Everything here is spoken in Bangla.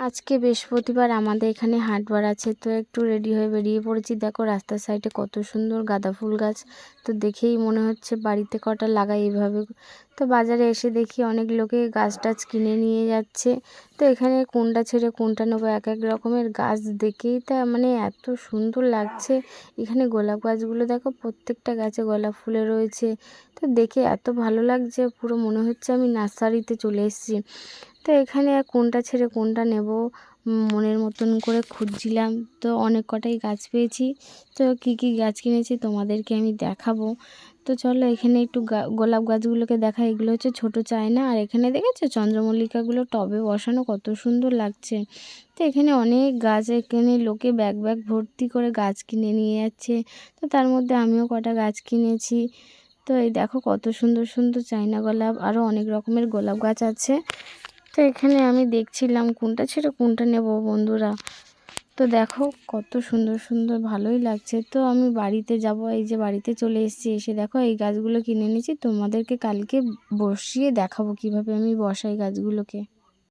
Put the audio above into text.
আজকে বৃহস্পতিবার আমাদের এখানে হাটবার আছে, তো একটু রেডি হয়ে বেরিয়ে পড়েছি। দেখো রাস্তার সাইডে কত সুন্দর গাঁদা ফুল গাছ, তো দেখেই মনে হচ্ছে বাড়িতে কটা লাগাই এইভাবে। তো বাজারে এসে দেখি অনেক লোকে গাছ টাছ কিনে নিয়ে যাচ্ছে। তো এখানে কোনটা ছেড়ে কোনটা নেবো, এক এক রকমের গাছ দেখেই তা মানে এত সুন্দর লাগছে। এখানে গোলাপ গাছগুলো দেখো, প্রত্যেকটা গাছে গোলাপ ফুলে রয়েছে। তো দেখে এত ভালো লাগছে, পুরো মনে হচ্ছে আমি নার্সারিতে চলে এসেছি। তো এখানে কোনটা ছেড়ে কোনটা নেব মনের মতন করে খুঁজছিলাম, তো অনেক কটাই গাছ পেয়েছি। তো কি কি গাছ কিনেছি তোমাদেরকে আমি দেখাবো। তো চলো এখানে একটু গোলাপ গাছগুলোকে দেখা। এগুলো হচ্ছে ছোটো চায়না, আর এখানে দেখেছো চন্দ্রমল্লিকাগুলো টবে বসানো, কত সুন্দর লাগছে। তো এখানে অনেক গাছ, এখানে লোকে ব্যাগ ব্যাগ ভর্তি করে গাছ কিনে নিয়ে যাচ্ছে। তো তার মধ্যে আমিও কটা গাছ কিনেছি। তো এই দেখো কত সুন্দর সুন্দর চায়না গোলাপ, আরও অনেক রকমের গোলাপ গাছ আছে। তো এখানে আমি দেখছিলাম কোনটা ছেড়ে কোনটা নেব বন্ধুরা। তো দেখো কত সুন্দর সুন্দর, ভালোই লাগছে। তো আমি বাড়িতে যাব, এই যে বাড়িতে চলে এসেছি। এসে দেখো এই গাছগুলো কিনে নিয়েছি, তোমাদেরকে কালকে বসিয়ে দেখাবো কিভাবে আমি বসাই গাছগুলোকে।